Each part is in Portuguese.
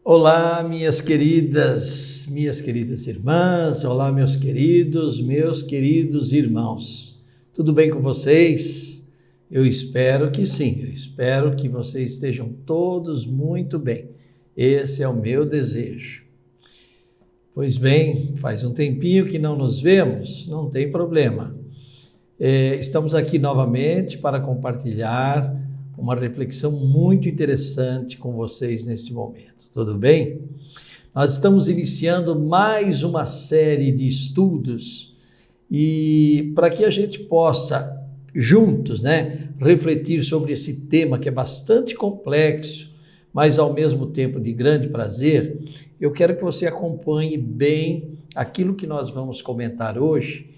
Olá, minhas queridas irmãs, olá, meus queridos irmãos. Tudo bem com vocês? Eu espero que sim, eu espero que vocês estejam todos muito bem. Esse é o meu desejo. Pois bem, faz um tempinho que não nos vemos, não tem problema. Estamos aqui novamente para compartilhar uma reflexão muito interessante com vocês nesse momento, tudo bem? Nós estamos iniciando mais uma série de estudos e para que a gente possa juntos, refletir sobre esse tema que é bastante complexo, mas ao mesmo tempo de grande prazer, eu quero que você acompanhe bem aquilo que nós vamos comentar hoje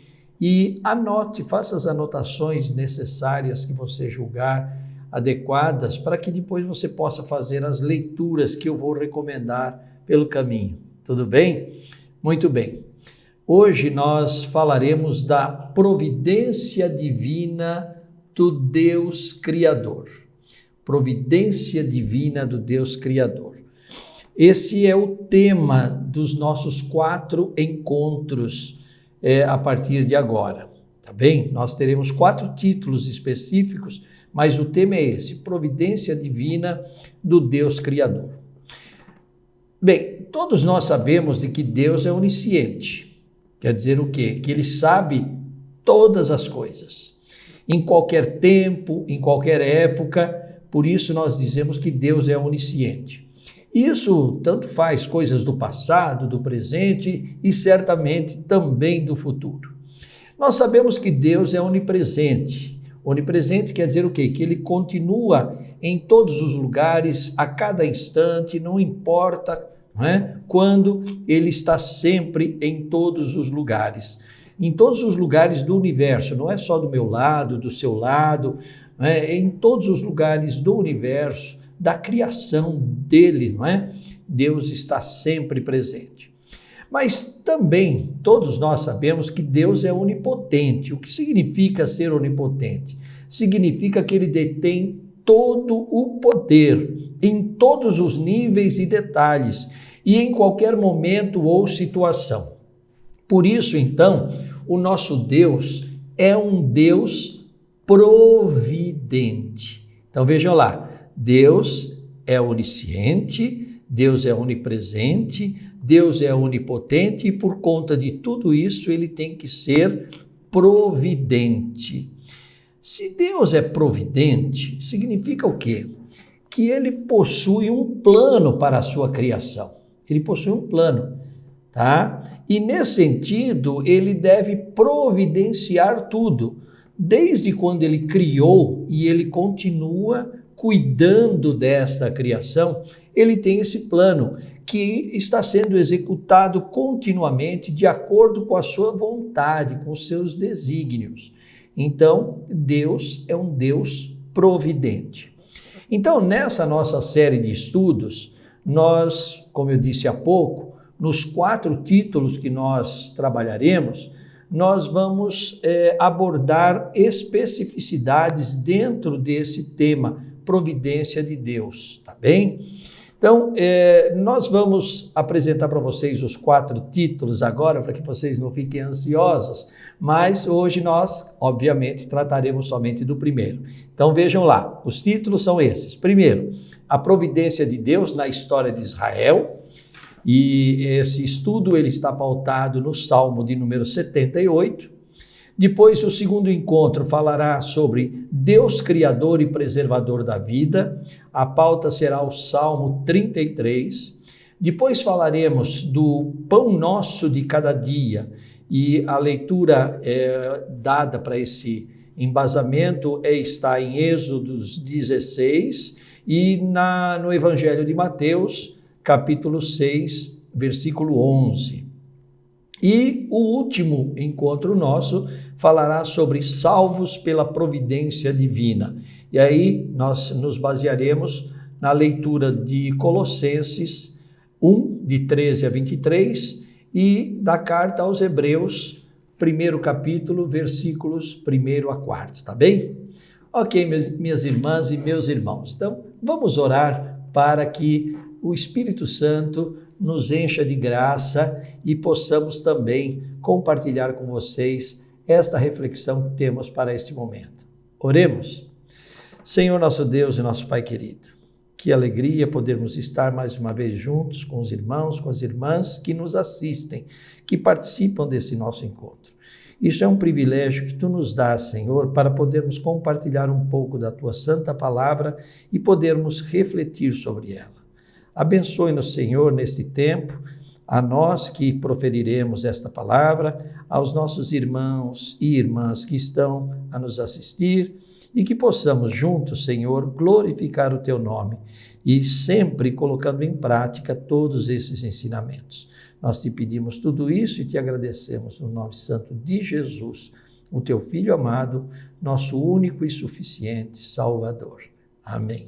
e anote, faça as anotações necessárias que você julgar adequadas para que depois você possa fazer as leituras que eu vou recomendar pelo caminho. Tudo bem? Muito bem. Hoje nós falaremos da providência divina do Deus Criador. Providência divina do Deus Criador. Esse é o tema dos nossos 4 encontros a partir de agora. Tá bem? Nós teremos 4 títulos específicos, mas o tema é esse, providência divina do Deus Criador. Bem, todos nós sabemos de que Deus é onisciente. Quer dizer o quê? Que Ele sabe todas as coisas, em qualquer tempo, em qualquer época, por isso nós dizemos que Deus é onisciente. Isso tanto faz coisas do passado, do presente e certamente também do futuro. Nós sabemos que Deus é onipresente. Onipresente quer dizer o quê? Que Ele continua em todos os lugares, a cada instante, não importa quando, Ele está sempre em todos os lugares. Em todos os lugares do universo, não é só do meu lado, do seu lado, em todos os lugares do universo, da criação dEle, Deus está sempre presente. Mas também todos nós sabemos que Deus é onipotente. O que significa ser onipotente? Significa que Ele detém todo o poder, em todos os níveis e detalhes, e em qualquer momento ou situação. Por isso, então, o nosso Deus é um Deus providente. Então vejam lá, Deus é onisciente, Deus é onipresente, Deus é onipotente e por conta de tudo isso Ele tem que ser providente. Se Deus é providente, significa o quê? Que Ele possui um plano para a sua criação. Ele possui um plano, tá? E nesse sentido, Ele deve providenciar tudo, desde quando Ele criou e Ele continua cuidando dessa criação, Ele tem esse plano que está sendo executado continuamente de acordo com a sua vontade, com os seus desígnios. Então, Deus é um Deus providente. Então, nessa nossa série de estudos, nós, como eu disse há pouco, nos 4 títulos que nós trabalharemos, nós vamos abordar especificidades dentro desse tema, providência de Deus, tá bem? Então, nós vamos apresentar para vocês os 4 títulos agora, para que vocês não fiquem ansiosos, mas hoje nós, obviamente, trataremos somente do primeiro. Então, vejam lá, os títulos são esses. Primeiro, a providência de Deus na história de Israel, e esse estudo ele está pautado no Salmo de número 78. Depois, o segundo encontro falará sobre Deus Criador e Preservador da vida. A pauta será o Salmo 33. Depois falaremos do Pão Nosso de Cada Dia. E a leitura dada para esse embasamento está em Êxodos 16 e no Evangelho de Mateus, capítulo 6, versículo 11. E o último encontro nosso falará sobre salvos pela providência divina. E aí nós nos basearemos na leitura de Colossenses, 1, de 13 a 23, e da carta aos Hebreus, primeiro capítulo, versículos 1 a 4, tá bem? Ok, minhas irmãs e meus irmãos, então vamos orar para que o Espírito Santo nos encha de graça e possamos também compartilhar com vocês esta reflexão que temos para este momento. Oremos. Senhor nosso Deus e nosso Pai querido, que alegria podermos estar mais uma vez juntos com os irmãos, com as irmãs que nos assistem, que participam desse nosso encontro. Isso é um privilégio que Tu nos dás, Senhor, para podermos compartilhar um pouco da Tua santa palavra e podermos refletir sobre ela. Abençoe-nos, Senhor, neste tempo, a nós que proferiremos esta palavra, aos nossos irmãos e irmãs que estão a nos assistir, e que possamos juntos, Senhor, glorificar o Teu nome e sempre colocando em prática todos esses ensinamentos. Nós te pedimos tudo isso e te agradecemos no nome santo de Jesus, o Teu Filho amado, nosso único e suficiente Salvador. Amém.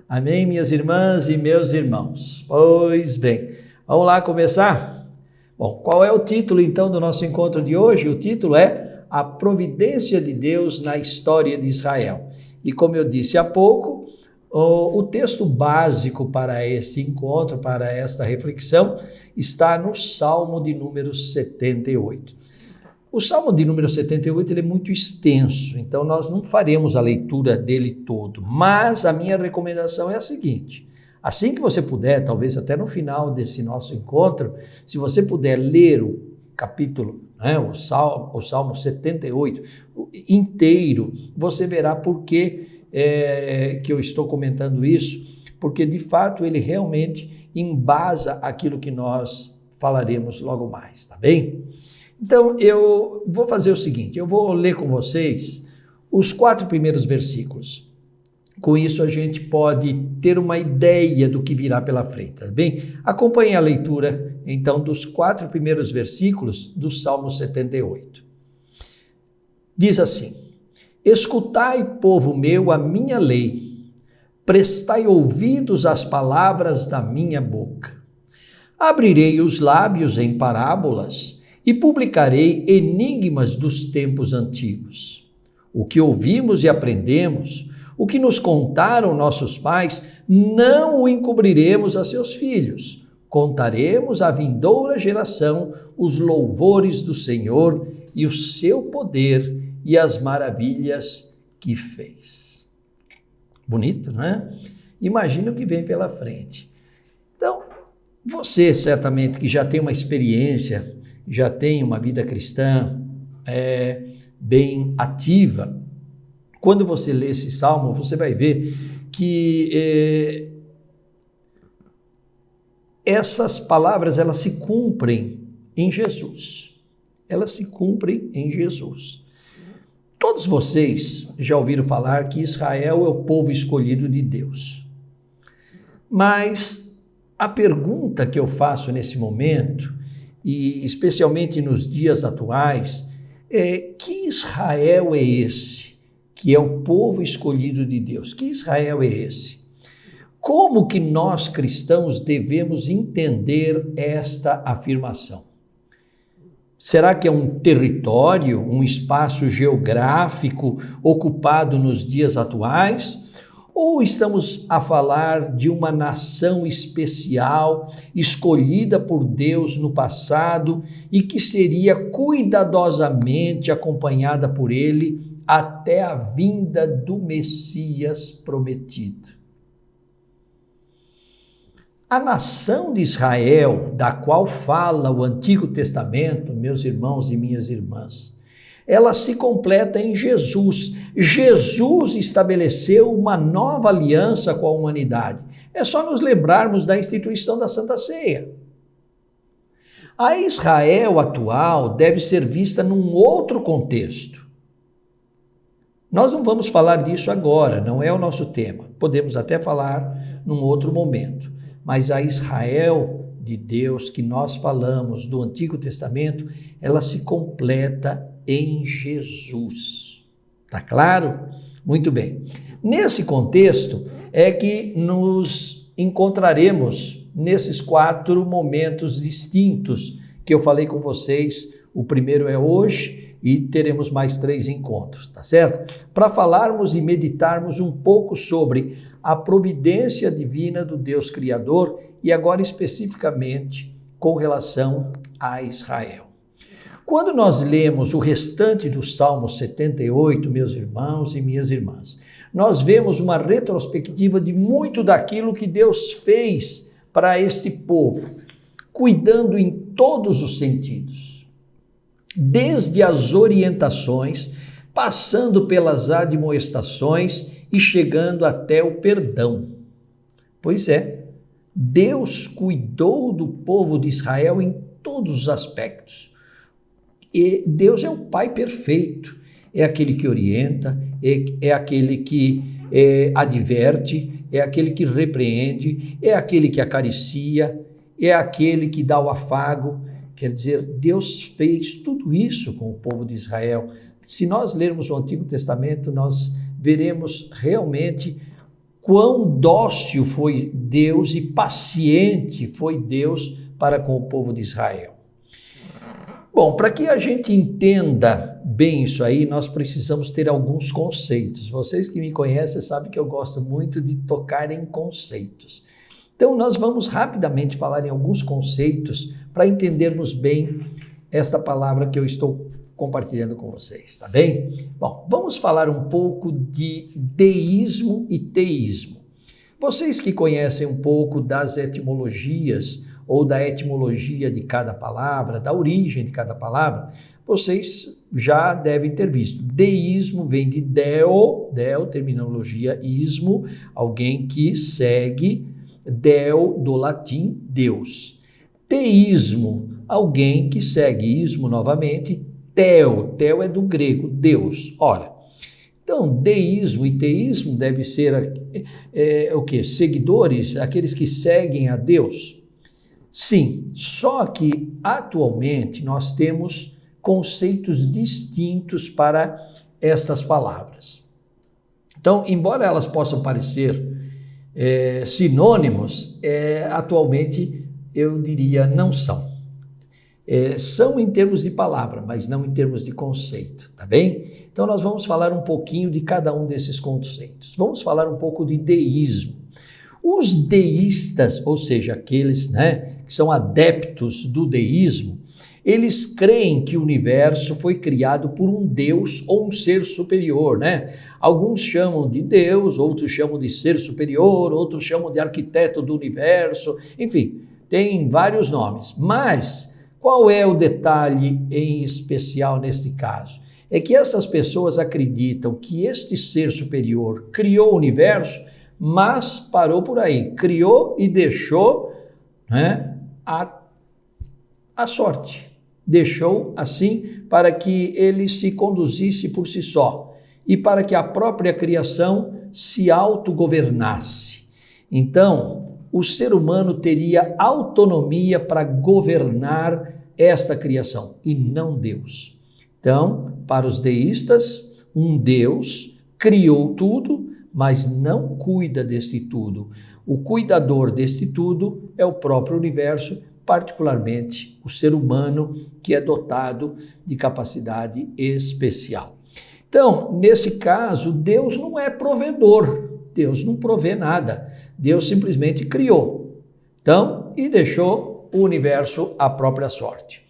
Amém, minhas irmãs e meus irmãos. Pois bem, vamos lá começar? Bom, qual é o título então do nosso encontro de hoje? O título é A Providência de Deus na História de Israel. E como eu disse há pouco, o texto básico para este encontro, para esta reflexão, está no Salmo de número 78. O Salmo de número 78 ele é muito extenso, então nós não faremos a leitura dele todo, mas a minha recomendação é a seguinte: assim que você puder, talvez até no final desse nosso encontro, se você puder ler o capítulo, o Salmo 78 inteiro, você verá por que eu estou comentando isso, porque de fato ele realmente embasa aquilo que nós falaremos logo mais, tá bem? Então eu vou fazer o seguinte, eu vou ler com vocês os 4 primeiros versículos. Com isso a gente pode ter uma ideia do que virá pela frente, tá bem? Acompanhe a leitura, então, dos 4 primeiros versículos do Salmo 78. Diz assim: Escutai, povo meu, a minha lei, prestai ouvidos às palavras da minha boca. Abrirei os lábios em parábolas e publicarei enigmas dos tempos antigos. O que ouvimos e aprendemos, o que nos contaram nossos pais, não o encobriremos a seus filhos. Contaremos à vindoura geração os louvores do Senhor e o seu poder e as maravilhas que fez. Bonito, não é? Imagina o que vem pela frente. Então, você certamente que já tem uma experiência, já tem uma vida cristã bem ativa, quando você lê esse salmo, você vai ver que essas palavras, elas se cumprem em Jesus. Elas se cumprem em Jesus. Todos vocês já ouviram falar que Israel é o povo escolhido de Deus. Mas a pergunta que eu faço nesse momento, e especialmente nos dias atuais, é: que Israel é esse que é o povo escolhido de Deus? Que Israel é esse? Como que nós cristãos devemos entender esta afirmação? Será que é um território, um espaço geográfico ocupado nos dias atuais? Ou estamos a falar de uma nação especial, escolhida por Deus no passado e que seria cuidadosamente acompanhada por Ele até a vinda do Messias prometido? A nação de Israel, da qual fala o Antigo Testamento, meus irmãos e minhas irmãs, ela se completa em Jesus. Jesus estabeleceu uma nova aliança com a humanidade. É só nos lembrarmos da instituição da Santa Ceia. A Israel atual deve ser vista num outro contexto. Nós não vamos falar disso agora, não é o nosso tema. Podemos até falar num outro momento. Mas a Israel de Deus que nós falamos do Antigo Testamento, ela se completa em Jesus. Tá claro? Muito bem. Nesse contexto é que nos encontraremos nesses 4 momentos distintos que eu falei com vocês. O primeiro é hoje e teremos mais 3 encontros, tá certo? Para falarmos e meditarmos um pouco sobre a providência divina do Deus Criador e agora especificamente com relação a Israel. Quando nós lemos o restante do Salmo 78, meus irmãos e minhas irmãs, nós vemos uma retrospectiva de muito daquilo que Deus fez para este povo, cuidando em todos os sentidos, desde as orientações, passando pelas admoestações e chegando até o perdão. Pois é, Deus cuidou do povo de Israel em todos os aspectos. E Deus é o Pai perfeito, é aquele que orienta, é aquele que adverte, é aquele que repreende, é aquele que acaricia, é aquele que dá o afago. Quer dizer, Deus fez tudo isso com o povo de Israel. Se nós lermos o Antigo Testamento, nós veremos realmente quão dócil foi Deus e paciente foi Deus para com o povo de Israel. Bom, para que a gente entenda bem isso aí, nós precisamos ter alguns conceitos. Vocês que me conhecem sabem que eu gosto muito de tocar em conceitos. Então, nós vamos rapidamente falar em alguns conceitos para entendermos bem esta palavra que eu estou compartilhando com vocês, tá bem? Bom, vamos falar um pouco de deísmo e teísmo. Vocês que conhecem um pouco das etimologias ou da etimologia de cada palavra, da origem de cada palavra, vocês já devem ter visto. Deísmo vem de deo, terminologia ismo, alguém que segue, deo do latim, Deus. Teísmo, alguém que segue, ismo novamente, teo é do grego, Deus. Ora, então, deísmo e teísmo deve ser o quê? Seguidores, aqueles que seguem a Deus. Sim, só que atualmente nós temos conceitos distintos para estas palavras. Então, embora elas possam parecer sinônimos, atualmente eu diria não são. São em termos de palavra, mas não em termos de conceito, tá bem? Então nós vamos falar um pouquinho de cada um desses conceitos. Vamos falar um pouco de deísmo. Os deístas, ou seja, aqueles que são adeptos do deísmo, eles creem que o universo foi criado por um Deus ou um ser superior, Alguns chamam de Deus, outros chamam de ser superior, outros chamam de arquiteto do universo, enfim, tem vários nomes. Mas qual é o detalhe em especial neste caso? É que essas pessoas acreditam que este ser superior criou o universo, mas parou por aí, criou e deixou a sorte. Deixou assim para que ele se conduzisse por si só e para que a própria criação se autogovernasse. Então, o ser humano teria autonomia para governar esta criação e não Deus. Então, para os deístas, um Deus criou tudo, mas não cuida deste tudo. O cuidador deste tudo é o próprio universo, particularmente o ser humano, que é dotado de capacidade especial. Então, nesse caso, Deus não é provedor, Deus não provê nada, Deus simplesmente criou. Então, e deixou o universo à própria sorte.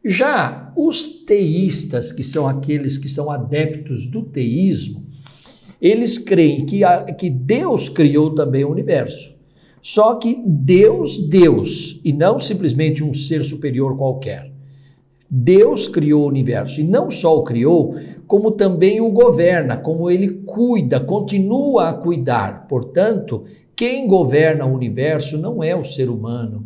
Já os teístas, que são aqueles que são adeptos do teísmo, eles creem que Deus criou também o universo. Só que Deus, e não simplesmente um ser superior qualquer. Deus criou o universo, e não só o criou, como também o governa, como ele cuida, continua a cuidar. Portanto, quem governa o universo não é o ser humano,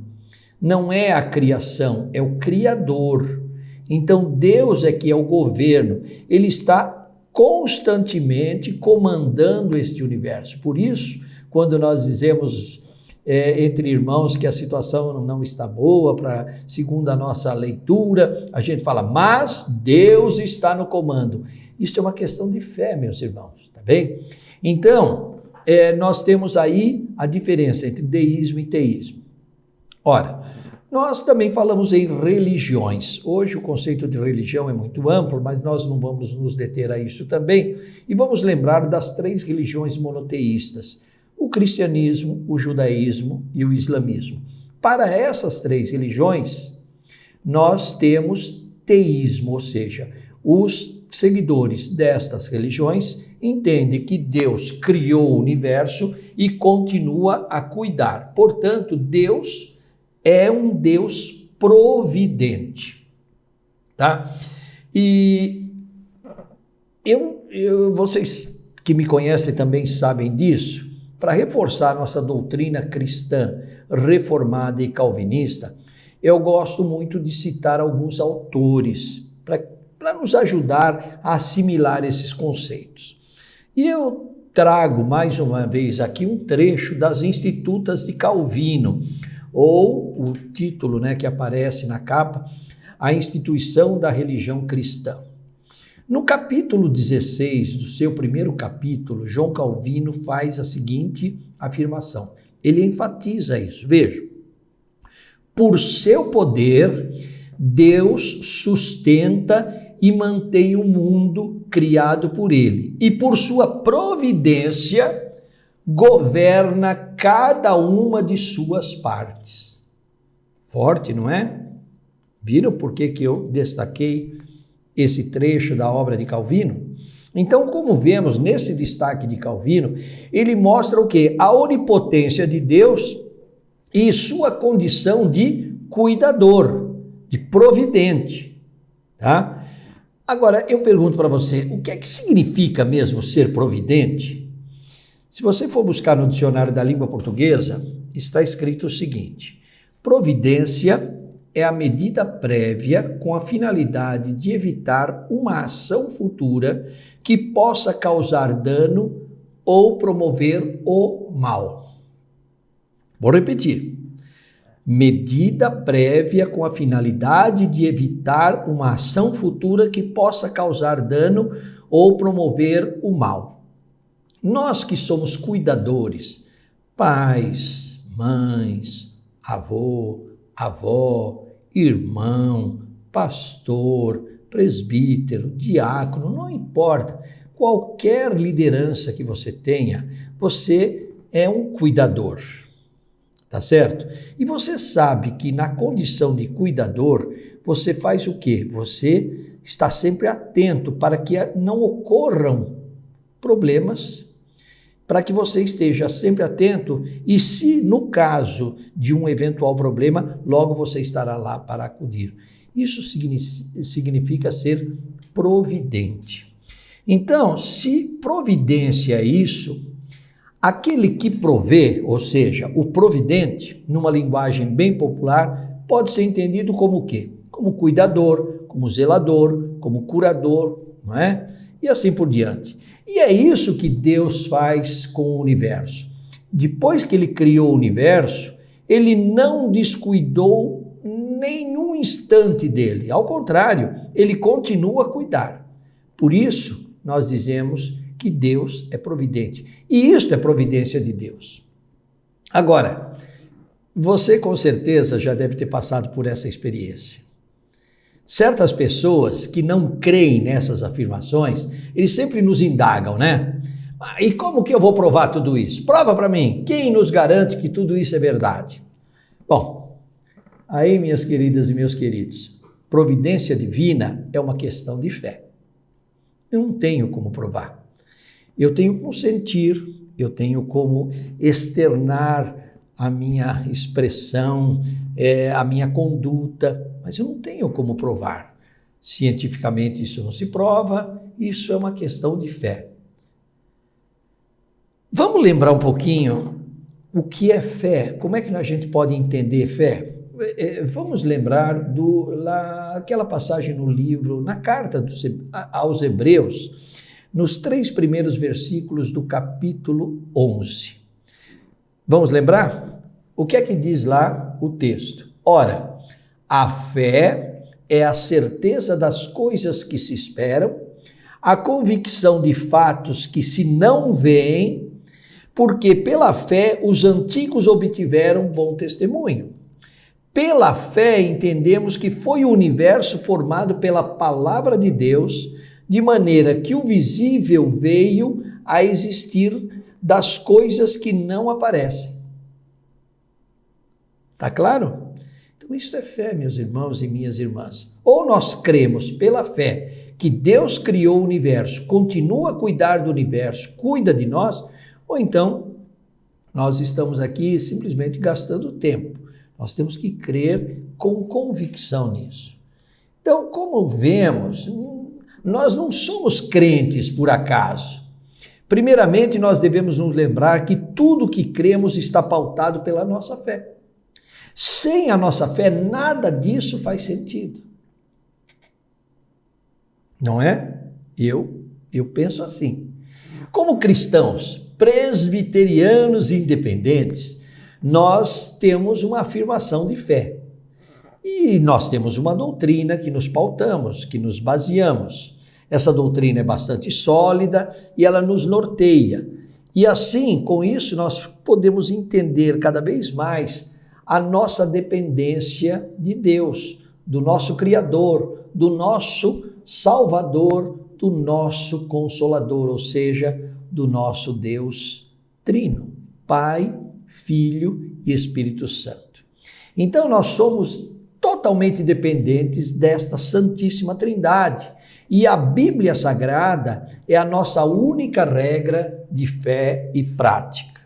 não é a criação, é o Criador. Então, Deus é que é o governo, ele está constantemente comandando este universo. Por isso, quando nós dizemos entre irmãos que a situação não está boa, segundo a nossa leitura, a gente fala, mas Deus está no comando. Isso é uma questão de fé, meus irmãos, tá bem? Então, nós temos aí a diferença entre deísmo e teísmo. Ora, nós também falamos em religiões. Hoje o conceito de religião é muito amplo, mas nós não vamos nos deter a isso também. E vamos lembrar das 3 religiões monoteístas: o cristianismo, o judaísmo e o islamismo. Para essas 3 religiões, nós temos teísmo, ou seja, os seguidores destas religiões entendem que Deus criou o universo e continua a cuidar. Portanto, Deus é um Deus providente, tá? E vocês que me conhecem também sabem disso. Para reforçar nossa doutrina cristã reformada e calvinista, eu gosto muito de citar alguns autores para nos ajudar a assimilar esses conceitos. E eu trago mais uma vez aqui um trecho das Institutas de Calvino, ou o título, que aparece na capa, A Instituição da Religião Cristã. No capítulo 16 do seu primeiro capítulo, João Calvino faz a seguinte afirmação. Ele enfatiza isso. Veja: por seu poder, Deus sustenta e mantém o mundo criado por ele, e por sua providência governa cada uma de suas partes. Forte, não é? Viram por que eu destaquei esse trecho da obra de Calvino? Então, como vemos nesse destaque de Calvino, ele mostra o quê? A onipotência de Deus e sua condição de cuidador, de providente, tá? Agora, eu pergunto para você, o que é que significa mesmo ser providente? Se você for buscar no dicionário da língua portuguesa, está escrito o seguinte: providência é a medida prévia com a finalidade de evitar uma ação futura que possa causar dano ou promover o mal. Vou repetir. Medida prévia com a finalidade de evitar uma ação futura que possa causar dano ou promover o mal. Nós que somos cuidadores, pais, mães, avô, avó, irmão, pastor, presbítero, diácono, não importa, qualquer liderança que você tenha, você é um cuidador, tá certo? E você sabe que na condição de cuidador, você faz o quê? Você está sempre atento para que não ocorram problemas, para que você esteja sempre atento e, se no caso de um eventual problema, logo você estará lá para acudir. Isso significa ser providente. Então, se providência é isso, aquele que provê, ou seja, o providente, numa linguagem bem popular, pode ser entendido como o quê? Como cuidador, como zelador, como curador, não é? E assim por diante. E é isso que Deus faz com o universo. Depois que ele criou o universo, ele não descuidou nenhum instante dele. Ao contrário, ele continua a cuidar. Por isso, nós dizemos que Deus é providente. E isto é providência de Deus. Agora, você com certeza já deve ter passado por essa experiência. Certas pessoas que não creem nessas afirmações, eles sempre nos indagam, né? E como que eu vou provar tudo isso? Prova para mim. Quem nos garante que tudo isso é verdade? Bom, aí, minhas queridas e meus queridos, providência divina é uma questão de fé. Eu não tenho como provar. Eu tenho como sentir, eu tenho como externar a minha expressão, a minha conduta, mas eu não tenho como provar. Cientificamente isso não se prova, isso é uma questão de fé. Vamos lembrar um pouquinho o que é fé, como é que a gente pode entender fé? Vamos lembrar aquela passagem no livro, na carta aos Hebreus, nos 3 primeiros versículos do capítulo 11. Vamos lembrar? O que é que diz lá o texto? Ora, a fé é a certeza das coisas que se esperam, a convicção de fatos que se não veem, porque pela fé os antigos obtiveram bom testemunho. Pela fé entendemos que foi o universo formado pela palavra de Deus, de maneira que o visível veio a existir das coisas que não aparecem. Tá claro? Então isso é fé, meus irmãos e minhas irmãs. Ou nós cremos pela fé que Deus criou o universo, continua a cuidar do universo, cuida de nós, ou então nós estamos aqui simplesmente gastando tempo. Nós temos que crer com convicção nisso. Então, como vemos, nós não somos crentes por acaso. Primeiramente, nós devemos nos lembrar que tudo que cremos está pautado pela nossa fé. Sem a nossa fé, nada disso faz sentido. Não é? Eu penso assim. Como cristãos, presbiterianos e independentes, nós temos uma afirmação de fé. E nós temos uma doutrina que nos pautamos, que nos baseamos. Essa doutrina é bastante sólida e ela nos norteia. E assim, com isso, nós podemos entender cada vez mais a nossa dependência de Deus, do nosso Criador, do nosso Salvador, do nosso Consolador, ou seja, do nosso Deus Trino, Pai, Filho e Espírito Santo. Então nós somos totalmente dependentes desta Santíssima Trindade e a Bíblia Sagrada é a nossa única regra de fé e prática.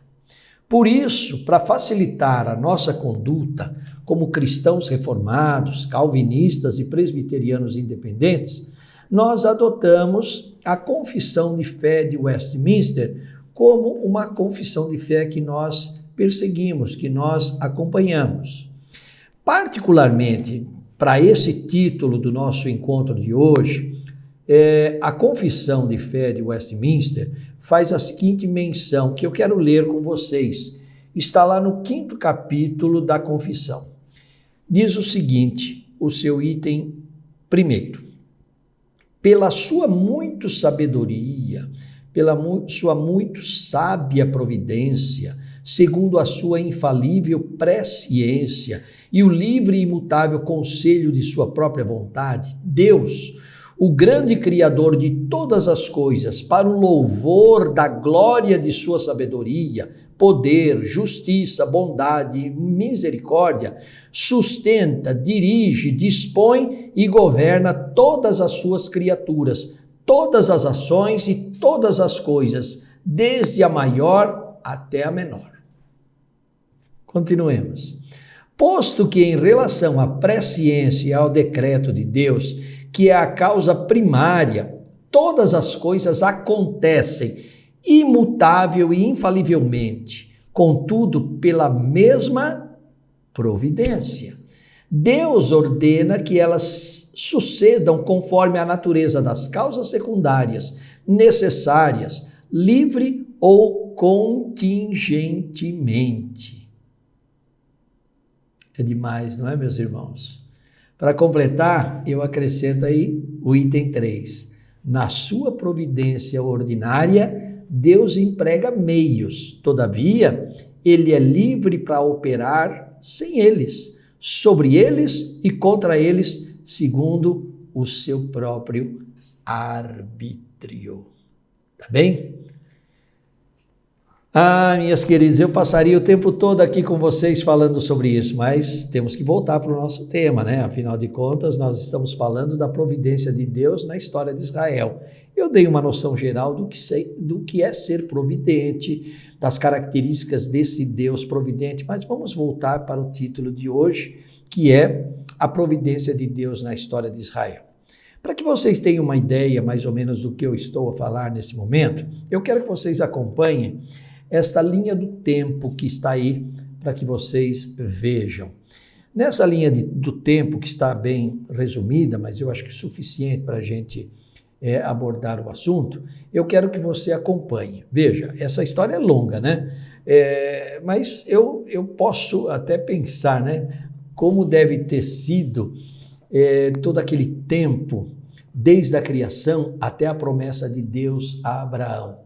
Por isso, para facilitar a nossa conduta como cristãos reformados, calvinistas e presbiterianos independentes, nós adotamos a Confissão de Fé de Westminster como uma confissão de fé que nós perseguimos, que nós acompanhamos. Particularmente, para esse título do nosso encontro de hoje, a Confissão de Fé de Westminster faz a seguinte menção, que eu quero ler com vocês. Está lá no 5º capítulo da Confissão. Diz o seguinte, o seu item 1. Pela sua muito sabedoria, pela sua muito sábia providência, segundo a sua infalível presciência e o livre e imutável conselho de sua própria vontade, Deus, o grande Criador de todas as coisas, para o louvor da glória de sua sabedoria, poder, justiça, bondade e misericórdia, sustenta, dirige, dispõe e governa todas as suas criaturas, todas as ações e todas as coisas, desde a maior até a menor. Continuemos. Posto que em relação à presciência e ao decreto de Deus, que é a causa primária, todas as coisas acontecem imutável e infalivelmente, contudo pela mesma providência. Deus ordena que elas sucedam conforme a natureza das causas secundárias necessárias, livre ou contingentemente. É demais, não é, meus irmãos? Para completar, eu acrescento aí o item 3. Na sua providência ordinária, Deus emprega meios, todavia, ele é livre para operar sem eles, sobre eles e contra eles, segundo o seu próprio arbítrio. Tá bem? Minhas queridas, eu passaria o tempo todo aqui com vocês falando sobre isso, mas temos que voltar para o nosso tema, né? Afinal de contas, nós estamos falando da providência de Deus na história de Israel. Eu dei uma noção geral do que é ser providente, das características desse Deus providente, mas vamos voltar para o título de hoje, que é a providência de Deus na história de Israel. Para que vocês tenham uma ideia mais ou menos do que eu estou a falar nesse momento, eu quero que vocês acompanhem esta linha do tempo que está aí para que vocês vejam. Nessa linha do tempo que está bem resumida, mas eu acho que é suficiente para a gente abordar o assunto, eu quero que você acompanhe. Veja, essa história é longa, né? Mas eu posso até pensar, né? Como deve ter sido todo aquele tempo, desde a criação até a promessa de Deus a Abraão.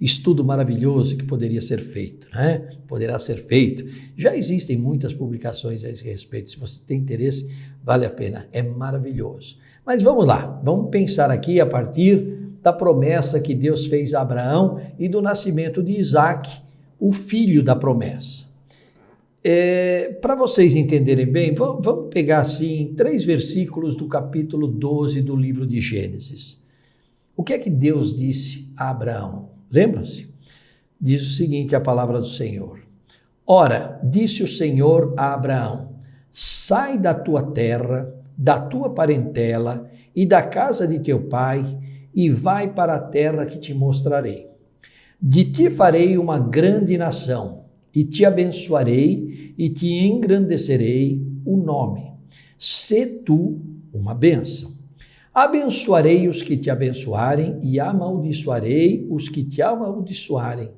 estudo maravilhoso que poderia ser feito, né? Poderá ser feito. Já existem muitas publicações a esse respeito. Se você tem interesse, vale a pena. É maravilhoso. Mas vamos lá, vamos pensar aqui a partir da promessa que Deus fez a Abraão e do nascimento de Isaque, o filho da promessa. Para vocês entenderem bem, vamos pegar assim 3 versículos do capítulo 12 do livro de Gênesis. O que é que Deus disse a Abraão? Lembram-se? Diz o seguinte a palavra do Senhor. Ora, disse o Senhor a Abraão, sai da tua terra, da tua parentela e da casa de teu pai e vai para a terra que te mostrarei. De ti farei uma grande nação e te abençoarei e te engrandecerei o nome. Sê tu uma bênção. Abençoarei os que te abençoarem e amaldiçoarei os que te amaldiçoarem.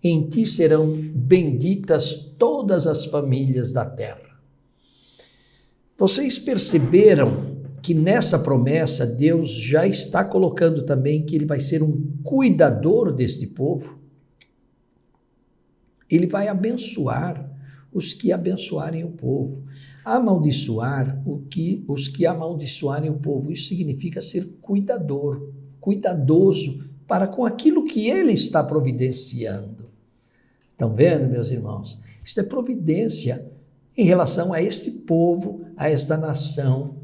Em ti serão benditas todas as famílias da terra. Vocês perceberam que nessa promessa Deus já está colocando também que ele vai ser um cuidador deste povo? Ele vai abençoar os que abençoarem o povo. Amaldiçoar os que amaldiçoarem o povo. Isso significa ser cuidador, cuidadoso para com aquilo que ele está providenciando. Estão vendo, meus irmãos? Isso é providência em relação a este povo, a esta nação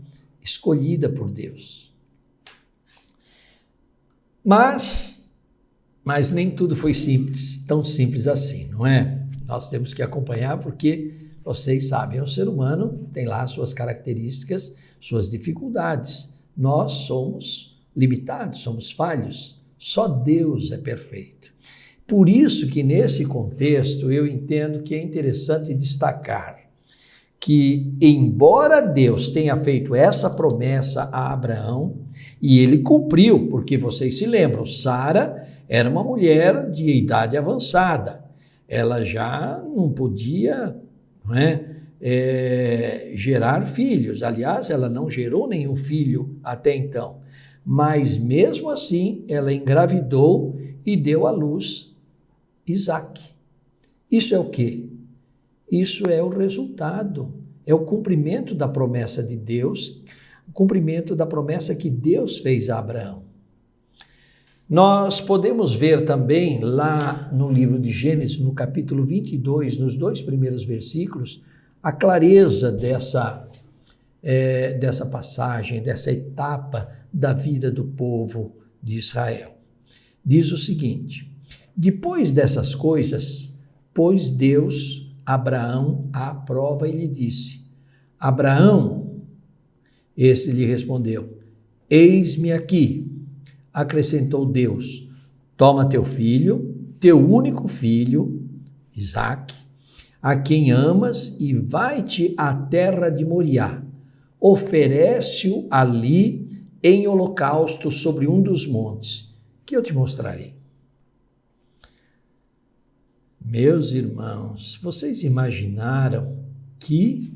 escolhida por Deus. Mas nem tudo foi simples, tão simples assim, não é? Nós temos que acompanhar porque vocês sabem, o ser humano tem lá suas características, suas dificuldades. Nós somos limitados, somos falhos. Só Deus é perfeito. Por isso que nesse contexto eu entendo que é interessante destacar que, embora Deus tenha feito essa promessa a Abraão, e ele cumpriu, porque vocês se lembram, Sara era uma mulher de idade avançada, ela já não podia, gerar filhos, aliás, ela não gerou nenhum filho até então, mas mesmo assim ela engravidou e deu à luz Isaque. Isso é o quê? Isso é o resultado, é o cumprimento da promessa de Deus, o cumprimento da promessa que Deus fez a Abraão. Nós podemos ver também lá no livro de Gênesis, no capítulo 22, nos 2 primeiros versículos, a clareza dessa passagem, dessa etapa da vida do povo de Israel. Diz o seguinte: depois dessas coisas, pôs Deus Abraão à prova e lhe disse: Abraão, esse lhe respondeu: eis-me aqui. Acrescentou Deus: toma teu filho, teu único filho, Isaque, a quem amas, e vai-te à terra de Moriá. Oferece-o ali em holocausto sobre um dos montes, que eu te mostrarei. Meus irmãos, vocês imaginaram que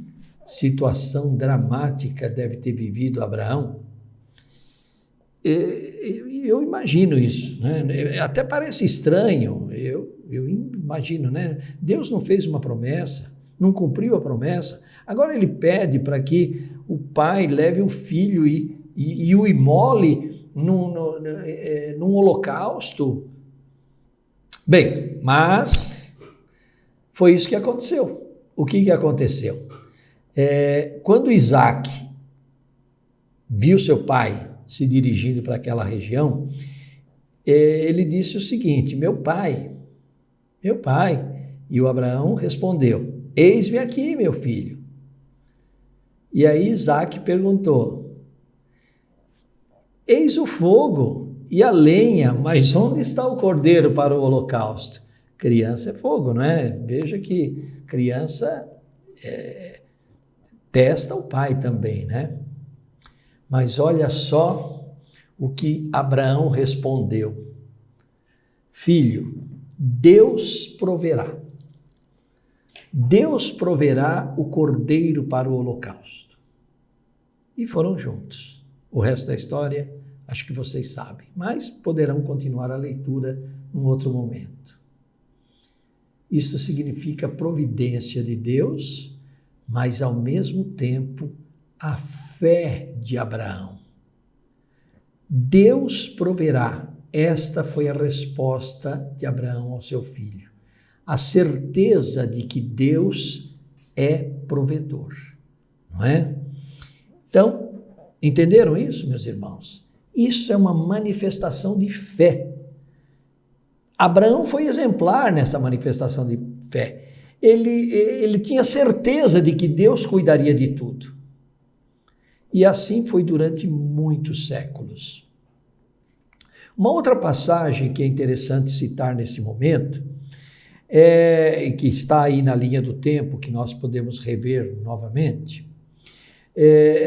situação dramática deve ter vivido Abraão? Eu imagino isso, né? Até parece estranho, eu imagino, né? Deus não fez uma promessa, não cumpriu a promessa, agora ele pede para que o pai leve o filho e o imole num holocausto. Bem, mas foi isso que aconteceu. O que aconteceu? Quando Isaque viu seu pai se dirigindo para aquela região, ele disse o seguinte: meu pai. E o Abraão respondeu: eis-me aqui, meu filho. E aí Isaque perguntou: eis o fogo e a lenha, mas onde está o cordeiro para o holocausto? Criança é fogo, não é? Veja que criança testa o pai também, né? Mas olha só o que Abraão respondeu: filho, Deus proverá. Deus proverá o cordeiro para o holocausto. E foram juntos. O resto da história Acho que vocês sabem, mas poderão continuar a leitura num outro momento. Isso significa a providência de Deus, mas ao mesmo tempo a fé de Abraão. Deus proverá. Esta foi a resposta de Abraão ao seu filho. A certeza de que Deus é provedor, não é? Então, entenderam isso, meus irmãos? Isso é uma manifestação de fé. Abraão foi exemplar nessa manifestação de fé. Ele tinha certeza de que Deus cuidaria de tudo. E assim foi durante muitos séculos. Uma outra passagem que é interessante citar nesse momento, que está aí na linha do tempo, que nós podemos rever novamente,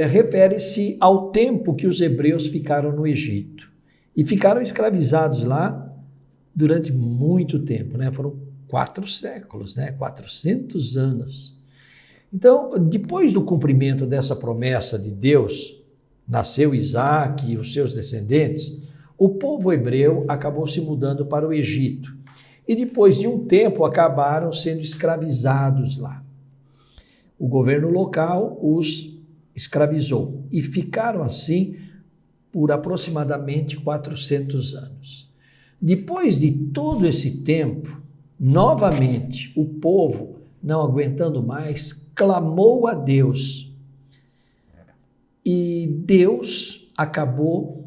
refere-se ao tempo que os hebreus ficaram no Egito. E ficaram escravizados lá durante muito tempo, né? Foram 4 séculos, né? 400 anos. Então, depois do cumprimento dessa promessa de Deus, nasceu Isaac e os seus descendentes, o povo hebreu acabou se mudando para o Egito. E depois de um tempo acabaram sendo escravizados lá. O governo local os escravizou e ficaram assim por aproximadamente 400 anos. Depois de todo esse tempo, novamente o povo, não aguentando mais, clamou a Deus. E Deus acabou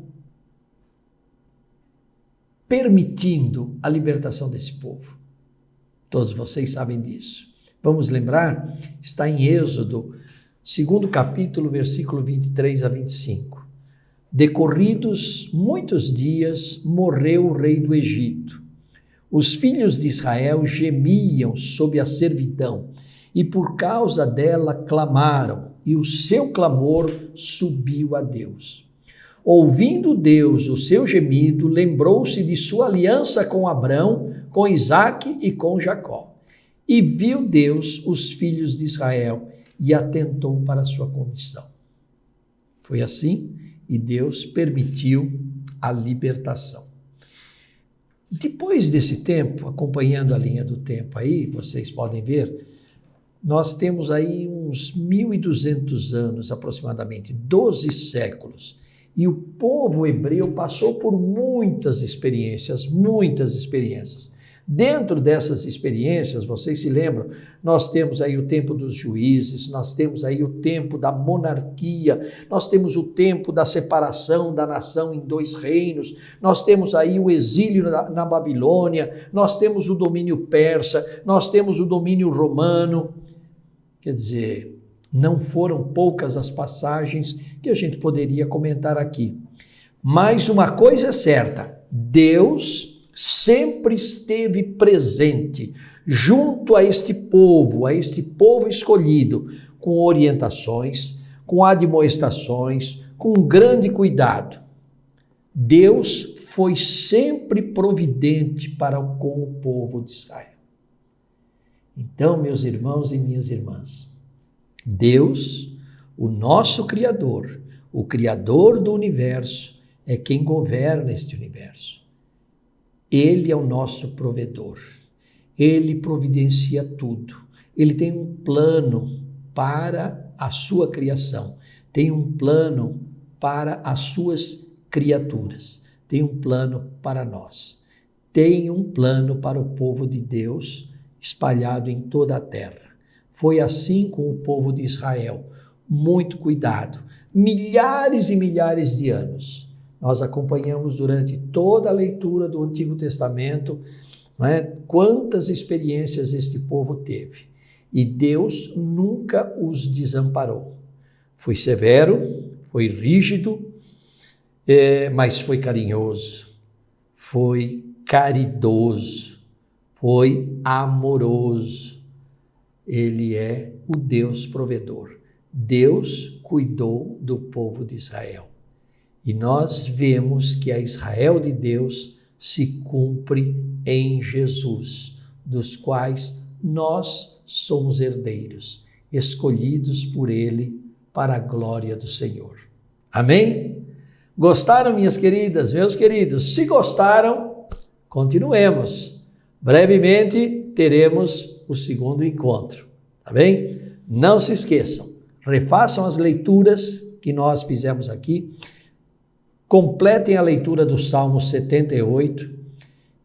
permitindo a libertação desse povo. Todos vocês sabem disso. Vamos lembrar? Está em Êxodo, 2º capítulo, versículo 23 a 25. Decorridos muitos dias, morreu o rei do Egito. Os filhos de Israel gemiam sob a servidão e por causa dela clamaram, e o seu clamor subiu a Deus. Ouvindo Deus o seu gemido, lembrou-se de sua aliança com Abrão, com Isaque e com Jacó. E viu Deus os filhos de Israel e atentou para a sua condição. Foi assim, e Deus permitiu a libertação. Depois desse tempo, acompanhando a linha do tempo aí, vocês podem ver, nós temos aí uns 1.200 anos aproximadamente, 12 séculos. E o povo hebreu passou por muitas experiências, muitas experiências. Dentro dessas experiências, vocês se lembram, nós temos aí o tempo dos juízes, nós temos aí o tempo da monarquia, nós temos o tempo da separação da nação em 2 reinos, nós temos aí o exílio na Babilônia, nós temos o domínio persa, nós temos o domínio romano. Quer dizer, não foram poucas as passagens que a gente poderia comentar aqui. Mas uma coisa é certa, Deus sempre esteve presente junto a este povo escolhido, com orientações, com admoestações, com grande cuidado. Deus foi sempre providente com o povo de Israel. Então, meus irmãos e minhas irmãs, Deus, o nosso Criador, o Criador do universo, é quem governa este universo. Ele é o nosso provedor. Ele providencia tudo. Ele tem um plano para a sua criação. Tem um plano para as suas criaturas. Tem um plano para nós. Tem um plano para o povo de Deus espalhado em toda a terra. Foi assim com o povo de Israel. Muito cuidado. Milhares e milhares de anos. Nós acompanhamos durante toda a leitura do Antigo Testamento, não é? Quantas experiências este povo teve. E Deus nunca os desamparou. Foi severo, foi rígido, mas foi carinhoso, foi caridoso, foi amoroso. Ele é o Deus provedor. Deus cuidou do povo de Israel. E nós vemos que a Israel de Deus se cumpre em Jesus, dos quais nós somos herdeiros, escolhidos por Ele para a glória do Senhor. Amém? Gostaram, minhas queridas, meus queridos? Se gostaram, continuemos. Brevemente teremos o segundo encontro, tá bem? Não se esqueçam, refaçam as leituras que nós fizemos aqui, completem a leitura do Salmo 78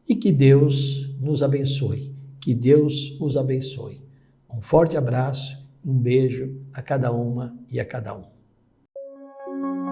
e que Deus nos abençoe, que Deus os abençoe. Um forte abraço, um beijo a cada uma e a cada um.